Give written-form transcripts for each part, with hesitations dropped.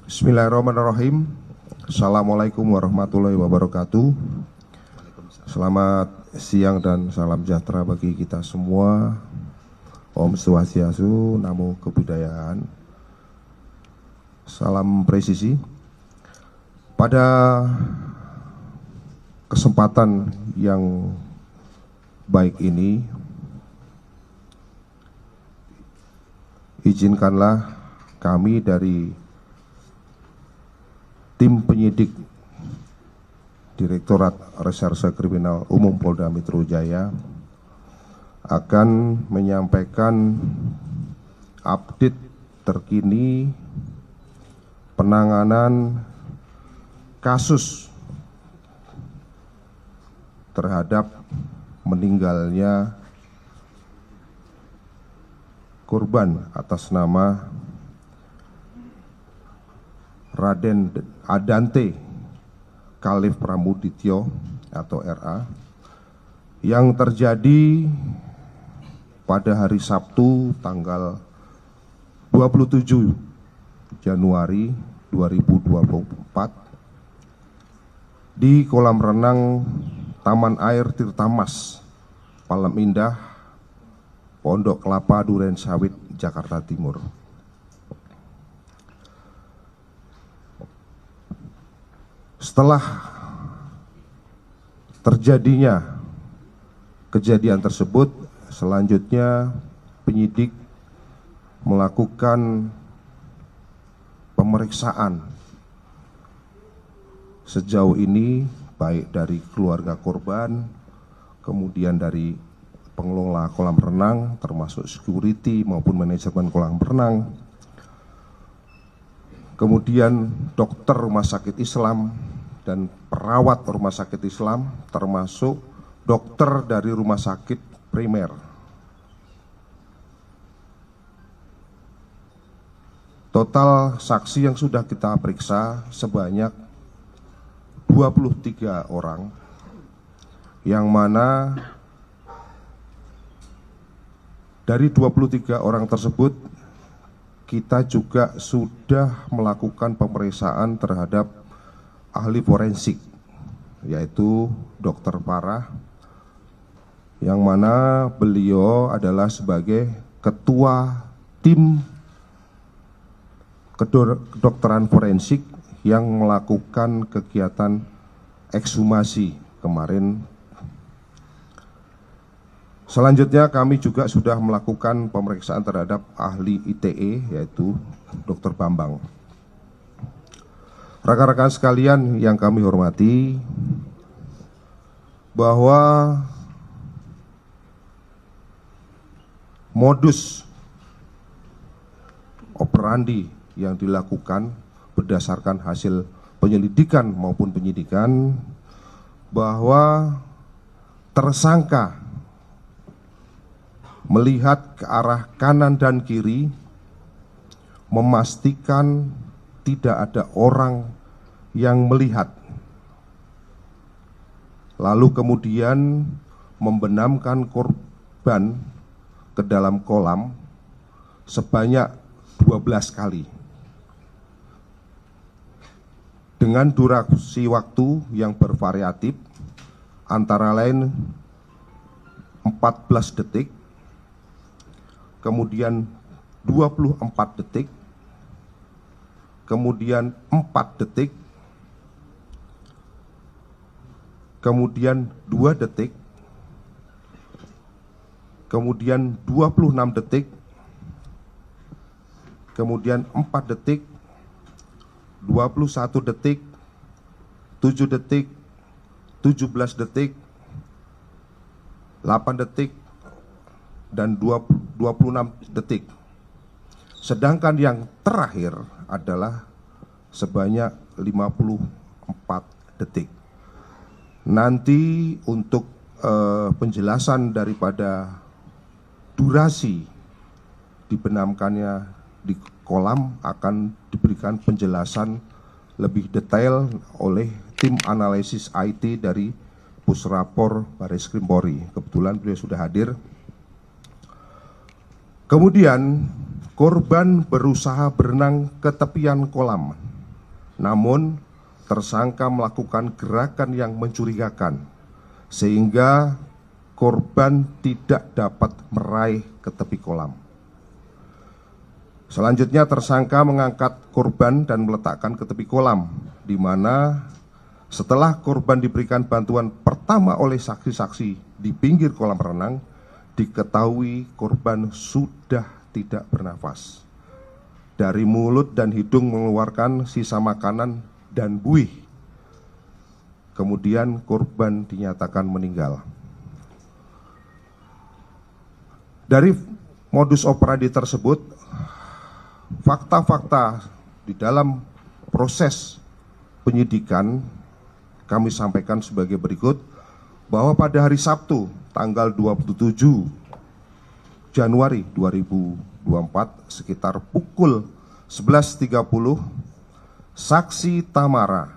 Bismillahirrahmanirrahim. Assalamualaikum warahmatullahi wabarakatuh. Selamat siang dan salam sejahtera bagi kita semua. Om Swastiastu, Namo Kebudayaan. Salam presisi. Pada kesempatan yang baik ini, izinkanlah kami dari tim penyidik Direktorat Reserse Kriminal Umum Polda Metro Jaya akan menyampaikan update terkini penanganan kasus terhadap meninggalnya korban atas nama Raden Adante Khalif Pramudityo atau RA yang terjadi pada hari Sabtu tanggal 27 Januari 2024 di kolam renang Taman Air Tirtamas, Palem Indah, Pondok Kelapa, Duren Sawit, Jakarta Timur. Setelah terjadinya kejadian tersebut, selanjutnya penyidik melakukan pemeriksaan sejauh ini baik dari keluarga korban, kemudian dari pengelola kolam renang termasuk security maupun manajemen kolam renang, kemudian dokter rumah sakit Islam dan perawat rumah sakit Islam, termasuk dokter dari rumah sakit primer. Total saksi yang sudah kita periksa sebanyak 23 orang, yang mana dari 23 orang tersebut kita juga sudah melakukan pemeriksaan terhadap ahli forensik, yaitu Dr. Parah, yang mana beliau adalah sebagai ketua tim kedokteran forensik yang melakukan kegiatan ekshumasi kemarin. Selanjutnya kami juga sudah melakukan pemeriksaan terhadap ahli ITE, yaitu Dr. Bambang. Rekan-rekan sekalian yang kami hormati, bahwa modus operandi yang dilakukan berdasarkan hasil penyelidikan maupun penyidikan, bahwa tersangka melihat ke arah kanan dan kiri, memastikan tidak ada orang yang melihat, lalu kemudian membenamkan korban ke dalam kolam sebanyak 12 kali dengan durasi waktu yang bervariatif, antara lain 14 detik, kemudian 24 detik, kemudian 4 detik, kemudian 2 detik, kemudian 26 detik, kemudian 4 detik, 21 detik, 7 detik, 17 detik, 8 detik, dan 26 detik. Sedangkan yang terakhir adalah sebanyak 54 detik. Nanti untuk penjelasan daripada durasi dibenamkannya di kolam akan diberikan penjelasan lebih detail oleh tim analisis IT dari Pusrapor Bareskrim Polri. Kebetulan beliau sudah hadir. Kemudian korban berusaha berenang ke tepian kolam Namun, tersangka melakukan gerakan yang mencurigakan, sehingga korban tidak dapat meraih ke tepi kolam. Selanjutnya, tersangka mengangkat korban dan meletakkan ke tepi kolam, di mana setelah korban diberikan bantuan pertama oleh saksi-saksi di pinggir kolam renang, diketahui korban sudah tidak bernafas. Dari mulut dan hidung mengeluarkan sisa makanan dan buih. Kemudian korban dinyatakan meninggal. Dari modus operandi tersebut, fakta-fakta di dalam proses penyidikan kami sampaikan sebagai berikut, bahwa pada hari Sabtu tanggal 27 Januari 2024 sekitar pukul 11.30, saksi Tamara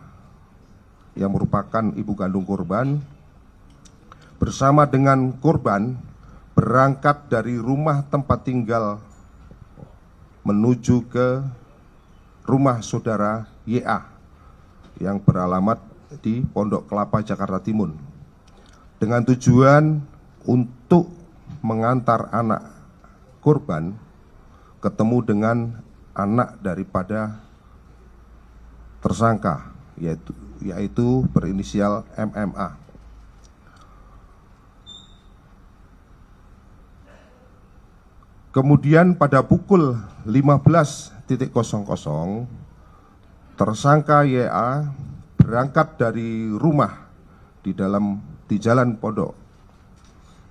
yang merupakan ibu kandung korban bersama dengan korban berangkat dari rumah tempat tinggal menuju ke rumah saudara YA yang beralamat di Pondok Kelapa, Jakarta Timur, dengan tujuan untuk mengantar anak korban ketemu dengan anak daripada tersangka, yaitu berinisial MMA. Kemudian pada pukul 15.00, tersangka YA berangkat dari rumah di jalan Pondok,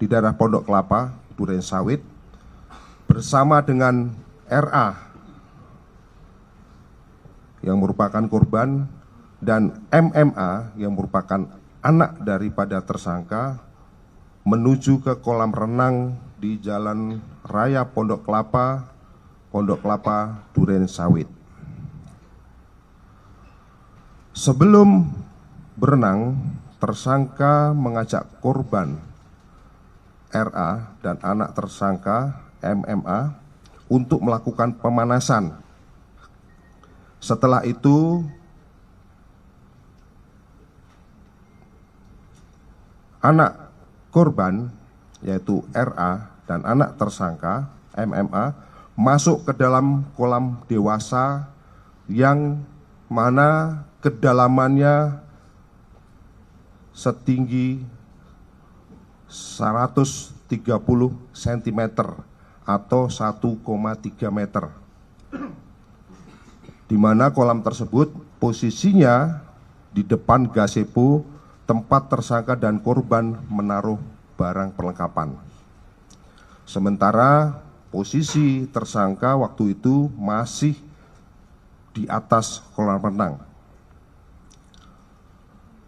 di daerah Pondok Kelapa, Duren Sawit, bersama dengan RA yang merupakan korban dan MMA yang merupakan anak daripada tersangka menuju ke kolam renang di Jalan Raya Pondok Kelapa, Duren Sawit. Sebelum berenang, tersangka mengajak korban RA dan anak tersangka MMA untuk melakukan pemanasan. Setelah itu, anak korban yaitu RA dan anak tersangka MMA masuk ke dalam kolam dewasa yang mana kedalamannya setinggi 130 cm atau 1,3 meter, di mana kolam tersebut posisinya di depan gazebo tempat tersangka dan korban menaruh barang perlengkapan. Sementara posisi tersangka waktu itu masih di atas kolam renang.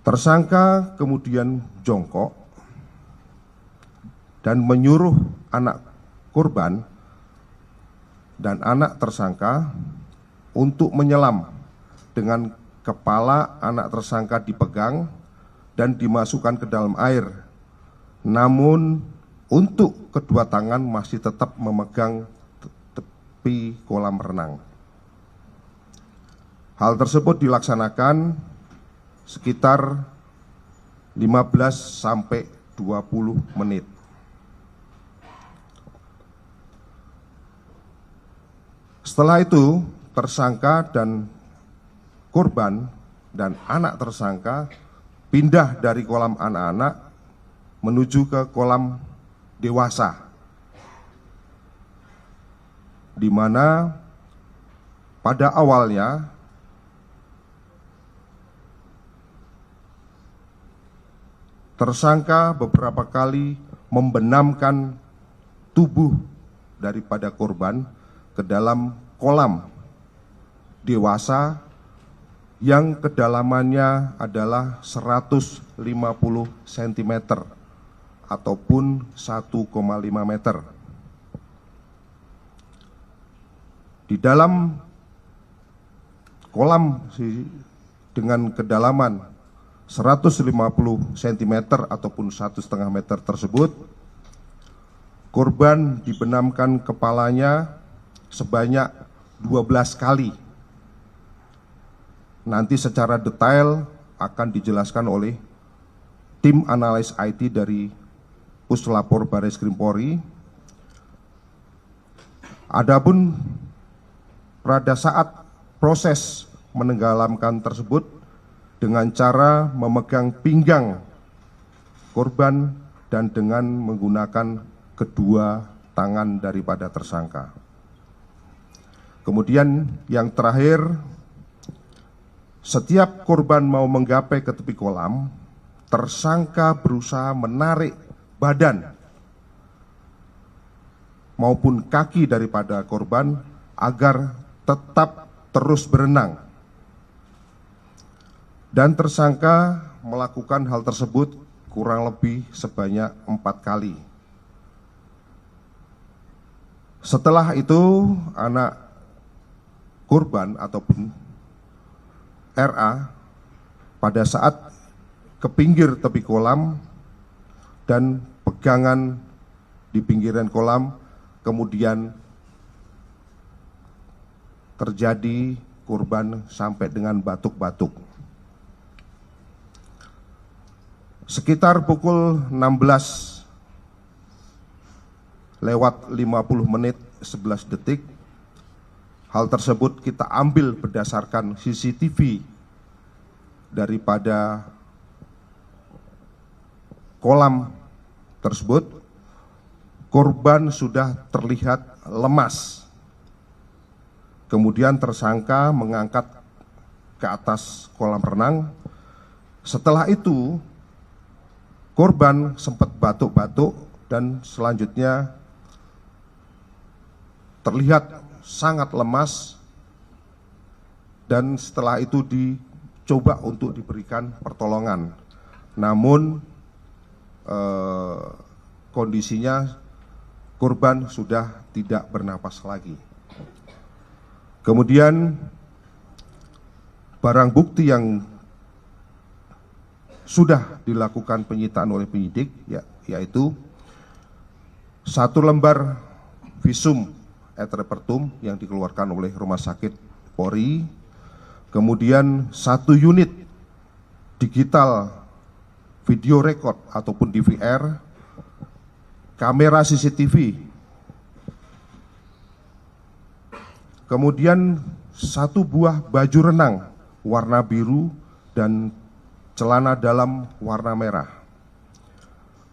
Tersangka kemudian jongkok dan menyuruh anak korban dan anak tersangka untuk menyelam dengan kepala anak tersangka dipegang dan dimasukkan ke dalam air. Namun untuk kedua tangan masih tetap memegang tepi kolam renang. Hal tersebut dilaksanakan sekitar 15 sampai 20 menit. Setelah itu, tersangka dan korban dan anak tersangka pindah dari kolam anak-anak menuju ke kolam dewasa, di mana pada awalnya tersangka beberapa kali membenamkan tubuh daripada korban ke dalam kolam dewasa yang kedalamannya adalah 150 cm ataupun 1,5 meter. Di dalam kolam dengan kedalaman 150 cm ataupun 1,5 meter tersebut, korban dibenamkan kepalanya sebanyak 12 kali nanti secara detail akan dijelaskan oleh tim analis IT dari Puslapor Barreskrim Polri. Adapun pada saat proses menenggelamkan tersebut dengan cara memegang pinggang korban dan dengan menggunakan kedua tangan daripada tersangka. Kemudian yang terakhir, setiap korban mau menggapai ke tepi kolam, tersangka berusaha menarik badan maupun kaki daripada korban agar tetap terus berenang. Dan tersangka melakukan hal tersebut kurang lebih sebanyak 4 kali. Setelah itu, anak korban ataupun RA pada saat ke pinggir tepi kolam dan pegangan di pinggiran kolam, kemudian terjadi korban sampai dengan batuk-batuk. Sekitar pukul 16:50 hal tersebut kita ambil berdasarkan CCTV daripada kolam tersebut. Korban sudah terlihat lemas. Kemudian tersangka mengangkat ke atas kolam renang. Setelah itu korban sempat batuk-batuk dan selanjutnya terlihat sangat lemas, dan setelah itu dicoba untuk diberikan pertolongan. Namun kondisinya korban sudah tidak bernapas lagi. Kemudian barang bukti yang sudah dilakukan penyitaan oleh penyidik, yaitu 1 lembar visum et repertum yang dikeluarkan oleh Rumah Sakit Polri, kemudian 1 unit digital video record ataupun DVR, kamera CCTV, kemudian 1 buah baju renang warna biru dan celana dalam warna merah,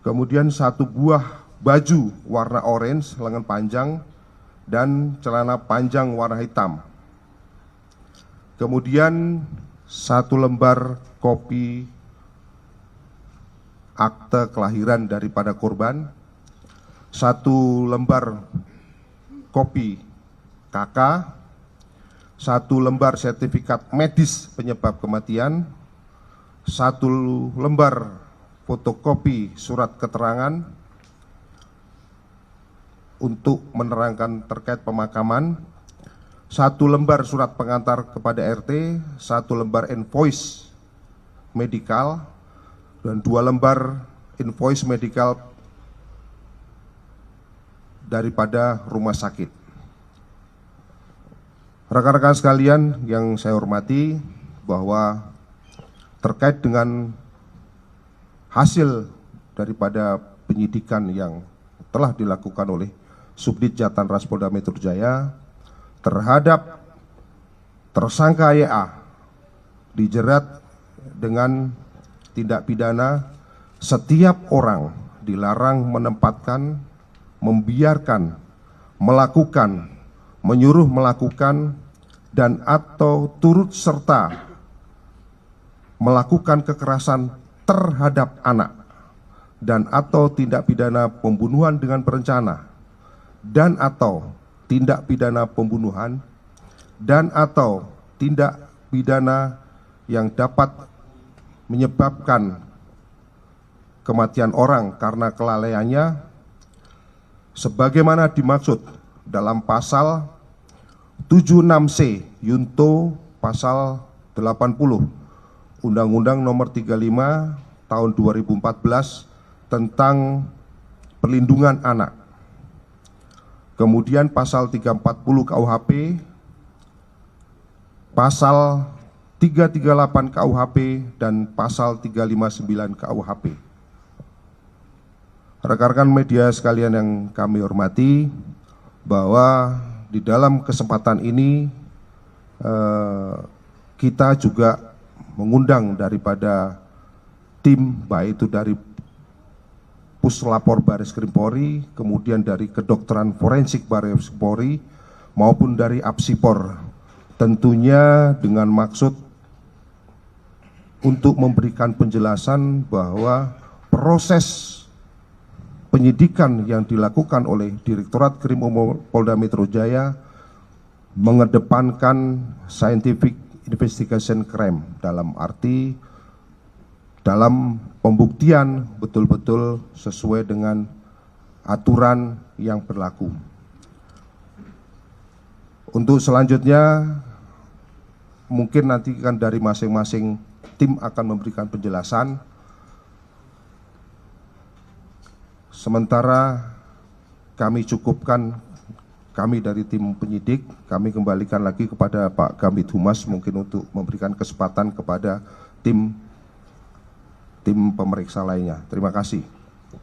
kemudian 1 buah baju warna orange lengan panjang dan celana panjang warna hitam, kemudian 1 lembar kopi akte kelahiran daripada korban, 1 lembar kopi KK, 1 lembar sertifikat medis penyebab kematian, 1 lembar fotokopi surat keterangan untuk menerangkan terkait pemakaman, 1 lembar surat pengantar kepada RT, 1 lembar invoice medikal, dan 2 lembar invoice medikal daripada rumah sakit. Rekan-rekan sekalian yang saya hormati, bahwa terkait dengan hasil daripada penyidikan yang telah dilakukan oleh Subdit Jatanras Polda Metro Jaya terhadap tersangka YA dijerat dengan tindak pidana setiap orang dilarang menempatkan, membiarkan, melakukan, menyuruh melakukan, dan atau turut serta melakukan kekerasan terhadap anak, dan atau tindak pidana pembunuhan dengan berencana, dan atau tindak pidana pembunuhan, dan atau tindak pidana yang dapat menyebabkan kematian orang karena kelalaiannya, sebagaimana dimaksud dalam pasal 76C Yunto pasal 80 Undang-Undang Nomor 35 Tahun 2014 tentang Perlindungan Anak. Kemudian pasal 340 KUHP, pasal 338 KUHP dan pasal 359 KUHP. Rekan-rekan media sekalian yang kami hormati, bahwa di dalam kesempatan ini kita juga mengundang daripada tim, baik itu dari Puslapor Baris Krim Polri, kemudian dari Kedokteran Forensik Baris Krim Polri, maupun dari Apsipor, tentunya dengan maksud untuk memberikan penjelasan bahwa proses penyidikan yang dilakukan oleh Direktorat Krim Umum Polda Metro Jaya mengedepankan scientific investigation crime, dalam arti dalam pembuktian betul-betul sesuai dengan aturan yang berlaku. Untuk selanjutnya mungkin nanti kan dari masing-masing tim akan memberikan penjelasan. Sementara kami cukupkan, kami dari tim penyidik, kami kembalikan lagi kepada Pak Kabid Humas mungkin untuk memberikan kesempatan kepada tim pemeriksa lainnya. Terima kasih.